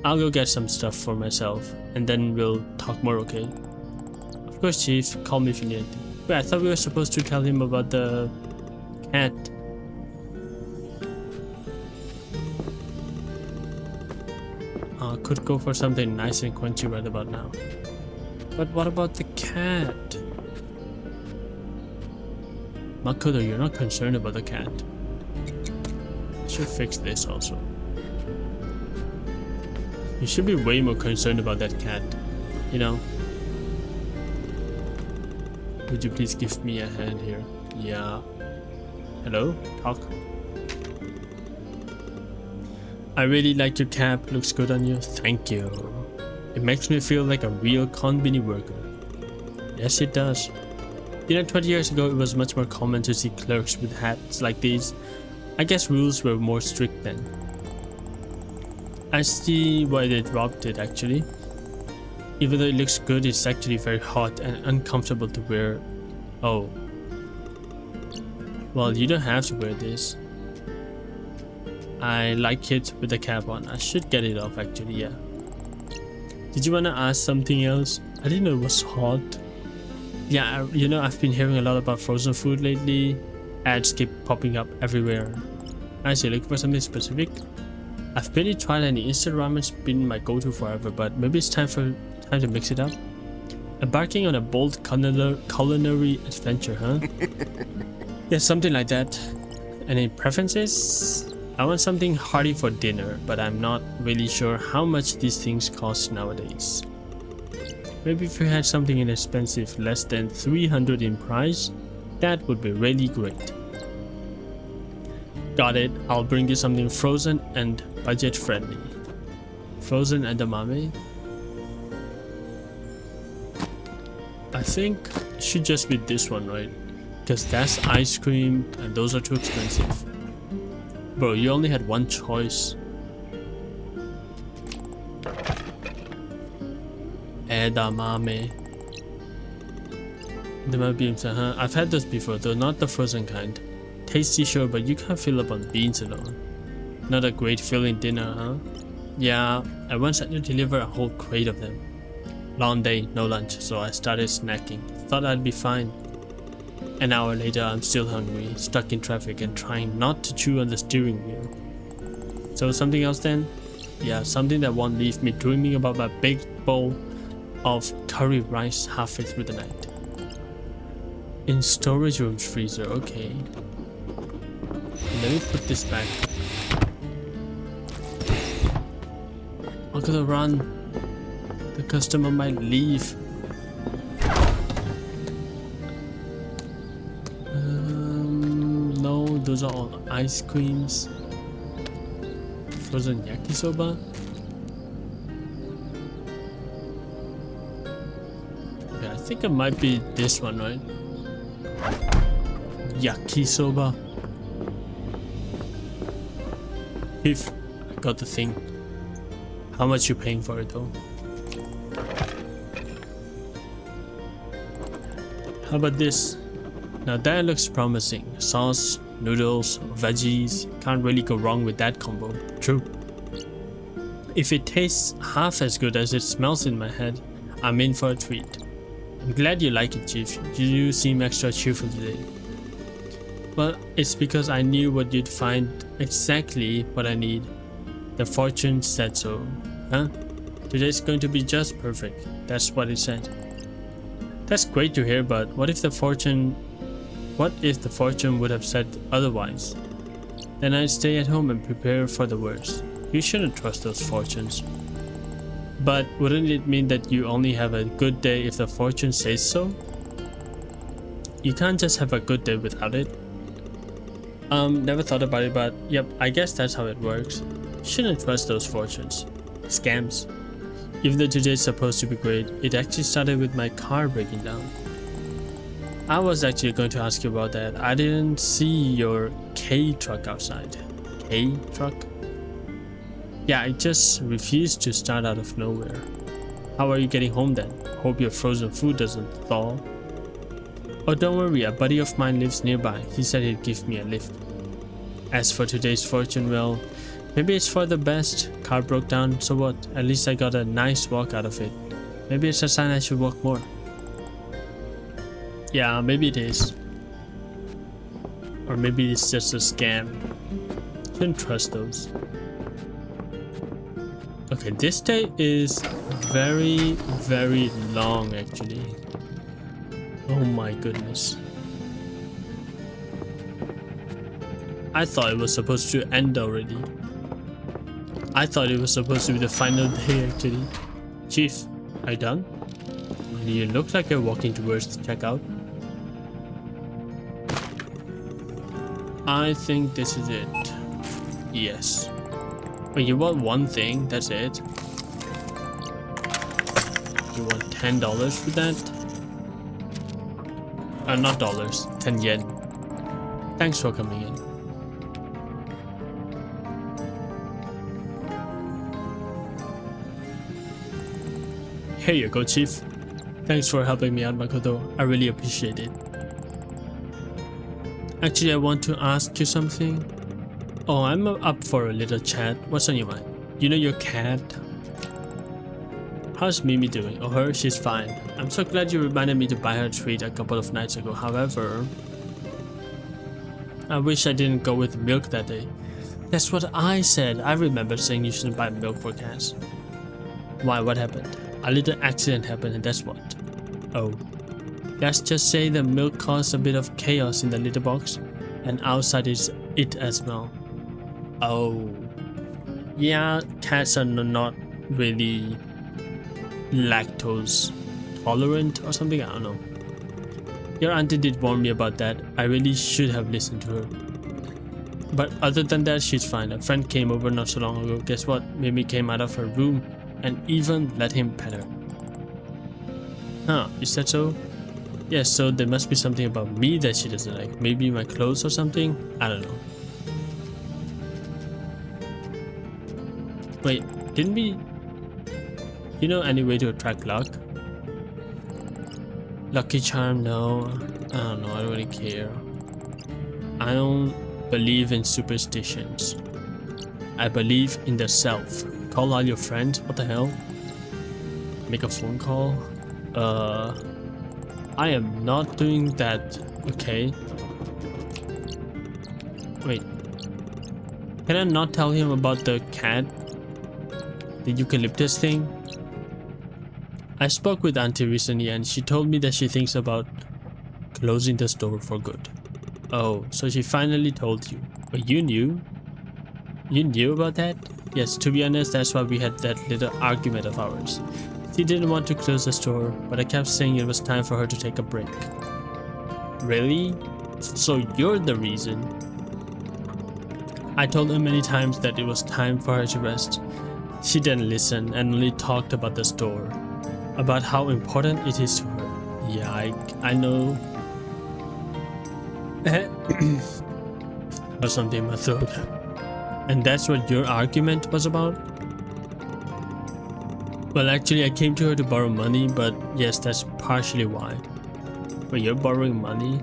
I'll go get some stuff for myself, and then we'll talk more, okay? Of course, Chief. Call me if you need anything. Wait, I thought we were supposed to tell him about the cat. Could go for something nice and crunchy right about now. But what about the cat? Makoto, you're not concerned about the cat. I should fix this also. You should be way more concerned about that cat, you know? Would you please give me a hand here? Yeah. Hello? Talk. I really like your cap. Looks good on you. Thank you. It makes me feel like a real konbini worker. Yes, it does. You know, 20 years ago, it was much more common to see clerks with hats like these. I guess rules were more strict then. I see why they dropped it actually. Even though it looks good, it's actually very hot and uncomfortable to wear. Oh. Well, you don't have to wear this. I like it with the cap on. I should get it off actually, yeah. Did you want to ask something else? I didn't know it was hot. Yeah, you know, I've been hearing a lot about frozen food lately. Ads keep popping up everywhere. I see, looking for something specific. I've barely tried any instant ramen. It's been my go-to forever, but maybe it's time to mix it up. Embarking on a bold culinary adventure, huh? Yeah, something like that. Any preferences? I want something hearty for dinner, but I'm not really sure how much these things cost nowadays. Maybe if you had something inexpensive, less than 300 in price, that would be really great. Got it, I'll bring you something frozen and budget friendly. Frozen edamame. I think it should just be this one, right? Because that's ice cream and those are too expensive. Bro, you only had one choice. Edamame. Edamame beans, huh? I've had those before, though not the frozen kind. Tasty sure, but you can't fill up on beans alone. Not a great filling dinner, huh? Yeah, I once had to deliver a whole crate of them. Long day, no lunch, so I started snacking. Thought I'd be fine. An hour later, I'm still hungry, stuck in traffic and trying not to chew on the steering wheel. So something else then? Yeah, something that won't leave me dreaming about my big bowl of curry rice halfway through the night. In storage room's freezer, okay. Let me put this back. I'm gonna run. The customer might leave. No, those are all ice creams. Frozen yakisoba. think it might be this one, right? Yakisoba. If I got the thing. How much you paying for it though? How about this? Now that looks promising. Sauce, noodles, veggies. Can't really go wrong with that combo. True. If it tastes half as good as it smells in my head, I'm in for a treat. I'm glad you like it, Chief. You seem extra cheerful today. Well, it's because I knew what you'd find exactly what I need. The fortune said so. Huh? Today's going to be just perfect. That's what it said. That's great to hear, but what if the fortune would have said otherwise? Then I'd stay at home and prepare for the worst. You shouldn't trust those fortunes. But wouldn't it mean that you only have a good day if the fortune says so? You can't just have a good day without it. Never thought about it, but yep, I guess that's how it works. You shouldn't trust those fortunes. Scams. Even though today's supposed to be great, it actually started with my car breaking down. I was actually going to ask you about that. I didn't see your K truck outside. K truck? Yeah, it just refused to start out of nowhere. How are you getting home then? Hope your frozen food doesn't thaw. Oh, don't worry, a buddy of mine lives nearby. He said he'd give me a lift. As for today's fortune, well, maybe it's for the best. Car broke down, so what? At least I got a nice walk out of it. Maybe it's a sign I should walk more. Yeah, maybe it is. Or maybe it's just a scam. Shouldn't trust those. Okay, this day is very, very long actually. Oh my goodness. I thought it was supposed to end already. I thought it was supposed to be the final day actually. Chief, are you done? You look like you're walking towards the checkout. I think this is it. Yes. Wait, you want one thing? That's it? You want $10 for that? Not dollars, 10 yen. Thanks for coming in. Here you go, Chief. Thanks for helping me out, Makoto. I really appreciate it. Actually, I want to ask you something. Oh, I'm up for a little chat. What's on your mind? You know your cat? How's Mimi doing? Oh, her? She's fine. I'm so glad you reminded me to buy her a treat a couple of nights ago. However, I wish I didn't go with milk that day. That's what I said. I remember saying you shouldn't buy milk for cats. Why? What happened? A little accident happened and that's what. Oh. Let's just say the milk caused a bit of chaos in the litter box, and outside is it as well. Oh. Yeah, cats are not really lactose tolerant or something, I don't know. Your auntie did warn me about that. I really should have listened to her. But other than that, she's fine. A friend came over not so long ago. Guess what? Mimi came out of her room and even let him pet her. Huh, is that so? Yes, so there must be something about me that she doesn't like. Maybe my clothes or something? I don't know. Wait, didn't we... You know any way to attract luck? Lucky charm? No. I don't know, I don't really care. I don't believe in superstitions. I believe in the self. Call all your friends? What the hell? Make a phone call? I am not doing that. Okay. Wait. Can I not tell him about the cat? The eucalyptus thing? I spoke with Auntie recently and she told me that she thinks about closing the store for good. Oh, so she finally told you. But you knew? You knew about that? Yes, to be honest, that's why we had that little argument of ours. She didn't want to close the store, but I kept saying it was time for her to take a break. Really? So you're the reason? I told her many times that it was time for her to rest. She didn't listen and only talked about the store, about how important it is to her. Yeah, I know. Or something in my throat. And that's what your argument was about? Well, actually, I came to her to borrow money, but yes, that's partially why. When you're borrowing money,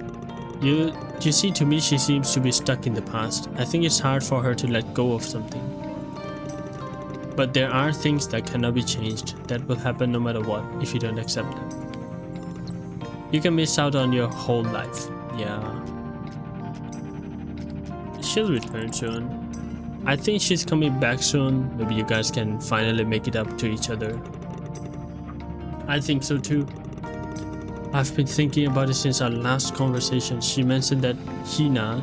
you see, to me, she seems to be stuck in the past. I think it's hard for her to let go of something. But there are things that cannot be changed, that will happen no matter what if you don't accept them. You can miss out on your whole life. Yeah. She'll return soon. I think she's coming back soon. Maybe you guys can finally make it up to each other. I think so too. I've been thinking about it since our last conversation. She mentioned that Hina,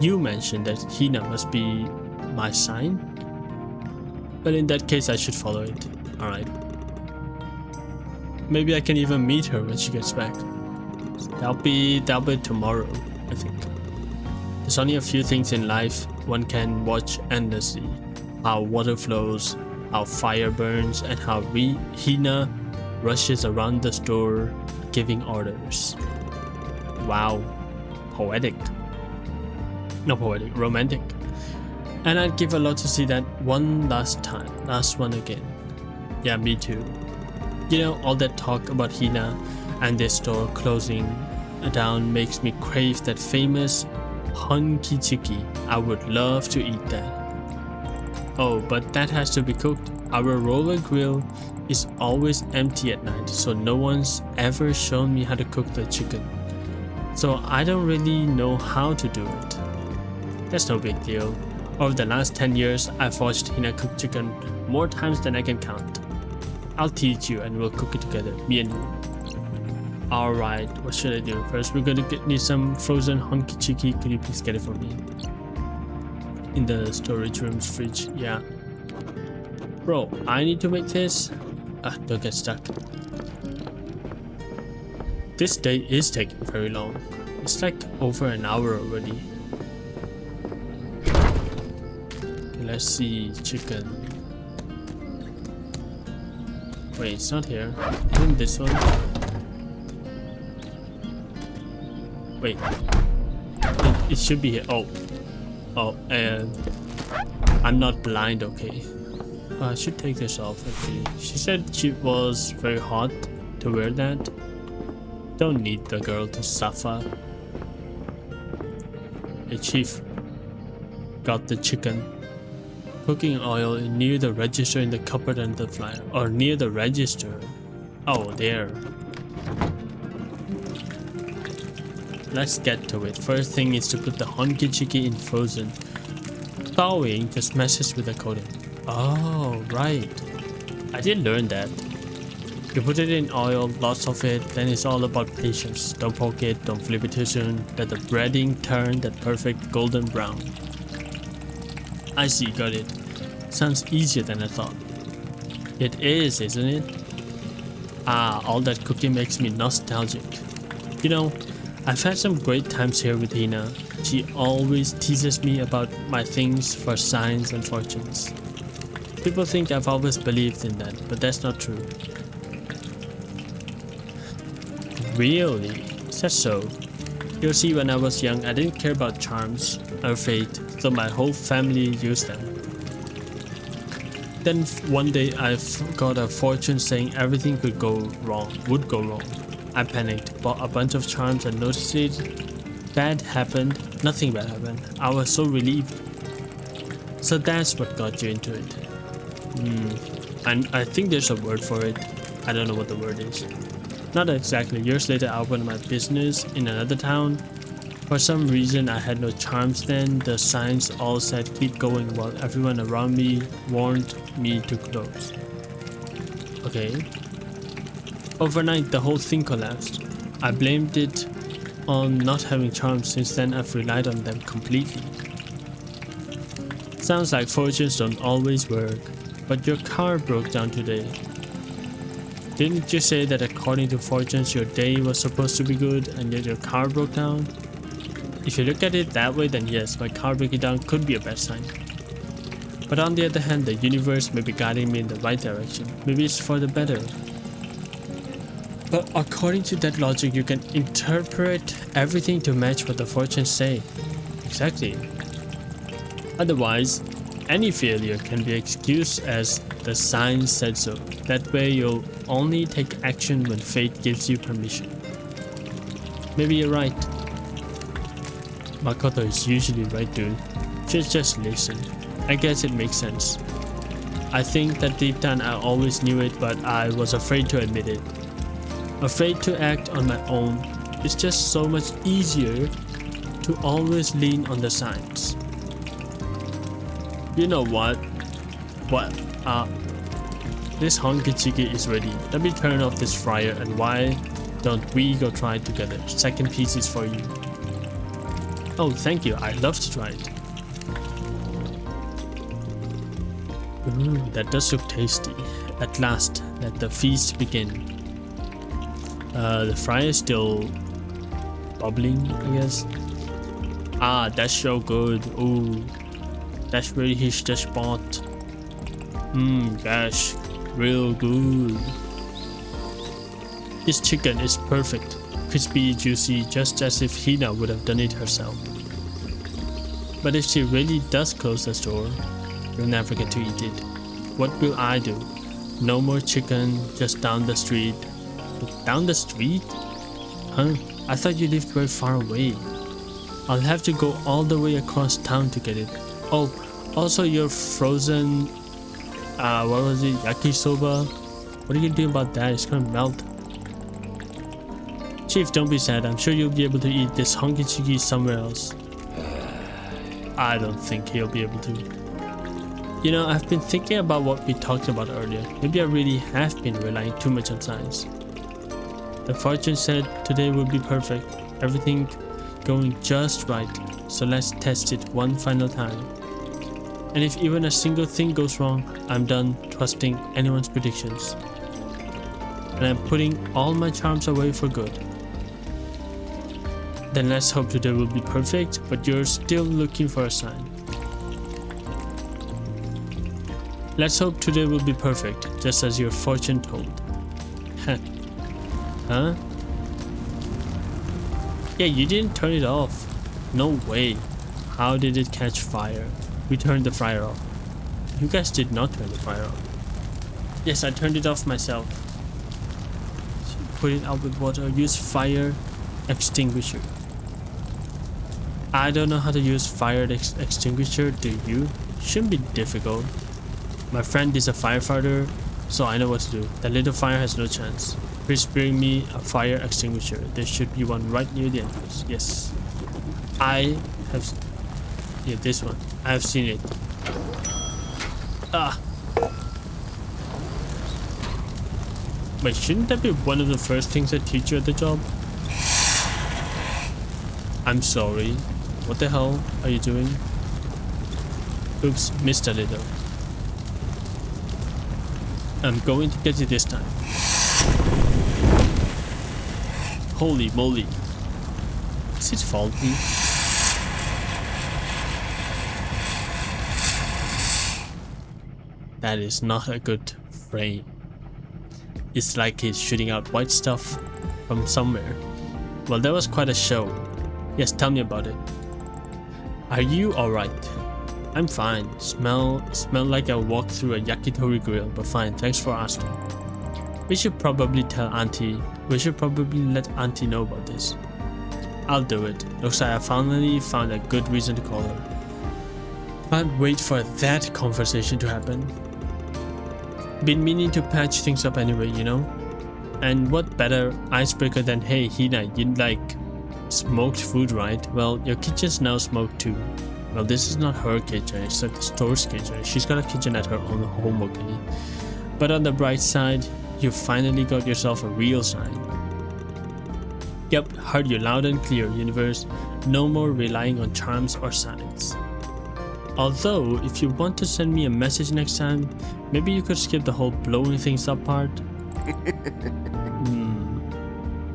you mentioned that Hina must be my sign? Well, in that case, I should follow it. Alright. Maybe I can even meet her when she gets back. That'll be tomorrow, I think. There's only a few things in life one can watch endlessly. How water flows, how fire burns, and how Hina rushes around the store giving orders. Wow. Poetic. Not poetic, romantic. And I'd give a lot to see that one last time. Last one again. Yeah, me too. You know, all that talk about Hina and their store closing down makes me crave that famous honkichiki. I would love to eat that. Oh, but that has to be cooked. Our roller grill is always empty at night, so no one's ever shown me how to cook the chicken. So I don't really know how to do it. That's no big deal. Over the last 10 years, I've watched Hina cook chicken more times than I can count. I'll teach you and we'll cook it together, me and you. Alright, what should I do? First, we're gonna need some frozen honkichiki. Could you please get it for me? In the storage room's fridge, yeah. Bro, I need to make this. Don't get stuck. This day is taking very long. It's like over an hour already. Okay, let's see, chicken. Wait, it's not here. Isn't this one? Wait. It should be here. Oh, I'm not blind, okay. I should take this off actually. She said she was very hot to wear that. Don't need the girl to suffer. Hey chief, got the chicken. Cooking oil near the register in the cupboard and the flyer. Or near the register. Oh, there. Let's get to it. First thing is to put the honkichiki in frozen. Thawing just messes with the coating. Oh, right. I did learn that. You put it in oil, lots of it, then it's all about patience. Don't poke it, don't flip it too soon. Let the breading turn that perfect golden brown. I see, got it. Sounds easier than I thought. It is, isn't it? Ah, all that cooking makes me nostalgic. You know, I've had some great times here with Hina. She always teases me about my things for signs and fortunes. People think I've always believed in that, but that's not true. Really? Is that so? You'll see, when I was young, I didn't care about charms or fate, so my whole family used them. Then one day I got a fortune saying everything would go wrong. I panicked, bought a bunch of charms and noticed it. Bad happened. Nothing bad happened. I was so relieved. So that's what got you into it. And I think there's a word for it. I don't know what the word is. Not exactly. Years later, I opened my business in another town. For some reason, I had no charms then. The signs all said keep going while everyone around me warned me to close. Okay. Overnight, the whole thing collapsed. I blamed it on not having charms. Since then, I've relied on them completely. Sounds like fortunes don't always work. But your car broke down today. Didn't you say that according to fortunes your day was supposed to be good and yet your car broke down? If you look at it that way, then yes, my car breaking down could be a bad sign. But on the other hand, the universe may be guiding me in the right direction. Maybe it's for the better. But according to that logic, you can interpret everything to match what the fortunes say. Exactly. Otherwise, any failure can be excused as the signs said so. That way you'll only take action when fate gives you permission. Maybe you're right. Makoto is usually right, dude. Just listen. I guess it makes sense. I think that deep down I always knew it, but I was afraid to admit it. Afraid to act on my own. It's just so much easier to always lean on the signs. You know what? This honkichiki is ready. Let me turn off this fryer, and why don't we go try it together? Second piece is for you. Oh, thank you. I'd love to try it. That does look tasty. At last, let the feast begin. The fryer is still bubbling, I guess. Ah, that's so good. Ooh, that's really his the spot. Gosh, real good. This chicken is perfect. Crispy, juicy, just as if Hina would have done it herself. But if she really does close the store, you'll never get to eat it. What will I do? No more chicken, just down the street. Down the street? Huh? I thought you lived very far away. I'll have to go all the way across town to get it. Oh, also your frozen, what was it? Yakisoba? What are you doing about that? It's gonna melt. Chief, don't be sad. I'm sure you'll be able to eat this honkichiki somewhere else. I don't think he'll be able to. You know, I've been thinking about what we talked about earlier. Maybe I really have been relying too much on science. The fortune said today will be perfect. Everything going just right. So let's test it one final time. And if even a single thing goes wrong, I'm done trusting anyone's predictions. And I'm putting all my charms away for good. Then let's hope today will be perfect, but you're still looking for a sign. Let's hope today will be perfect, just as your fortune told. Huh? Yeah, you didn't turn it off. No way. How did it catch fire? We turned the fryer off. You guys did not turn the fryer off. Yes, I turned it off myself. Put it out with water. Use fire extinguisher. I don't know how to use fire extinguisher, do you? Shouldn't be difficult. My friend is a firefighter, so I know what to do. The little fire has no chance. Please bring me a fire extinguisher. There should be one right near the entrance. Yes. I have... Yeah, this one. I have seen it. Ah! Wait, shouldn't that be one of the first things I teach you at the job? I'm sorry. What the hell are you doing? Oops, missed a little. I'm going to get you this time. Holy moly. Is it faulty? That is not a good frame. It's like he's shooting out white stuff from somewhere. Well, that was quite a show. Yes, tell me about it. Are you alright? I'm fine. Smell like I walked through a yakitori grill, but fine, thanks for asking. We should probably tell Auntie. We should probably let Auntie know about this. I'll do it. Looks like I finally found a good reason to call her. Can't wait for that conversation to happen. Been meaning to patch things up anyway, you know? And what better icebreaker than, hey Hina, you like smoked food, right? Well, your kitchen's now smoked too. Well, this is not her kitchen, it's like the store's kitchen. She's got a kitchen at her own home, okay? But on the bright side, you finally got yourself a real sign. Yep, heard you loud and clear, universe. No more relying on charms or signs. Although, if you want to send me a message next time, maybe you could skip the whole blowing things up part.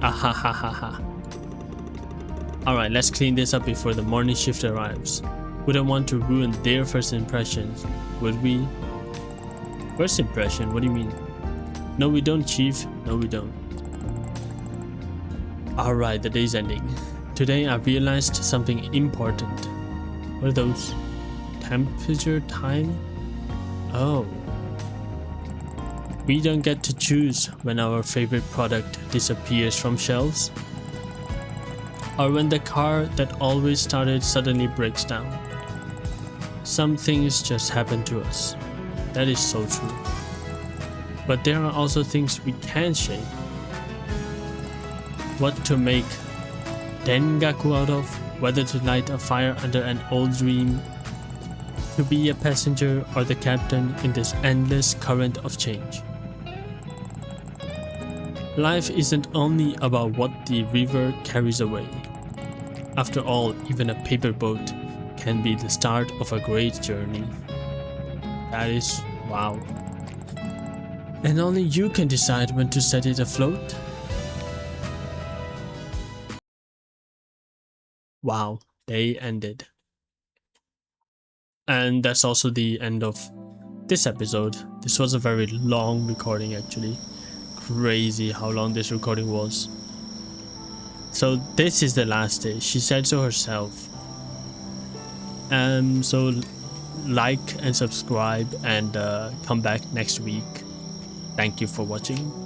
Ahahaha. Alright, let's clean this up before the morning shift arrives. Wouldn't want to ruin their first impressions, would we? First impression? What do you mean? No, we don't, Chief. No, we don't. Alright, the day's ending. Today I realized something important. What are those? Temperature time? Oh. We don't get to choose when our favorite product disappears from shelves. Or when the car that always started suddenly breaks down. Some things just happen to us. That is so true. But there are also things we can shape. What to make Dengaku out of, whether to light a fire under an old dream, to be a passenger or the captain in this endless current of change. Life isn't only about what the river carries away. After all, even a paper boat can be the start of a great journey. That is wow. And only you can decide when to set it afloat. Wow, day ended. And that's also the end of this episode. This was a very long recording actually. Crazy how long this recording was. So this is the last day. She said so herself. So like and subscribe and come back next week. Thank you for watching.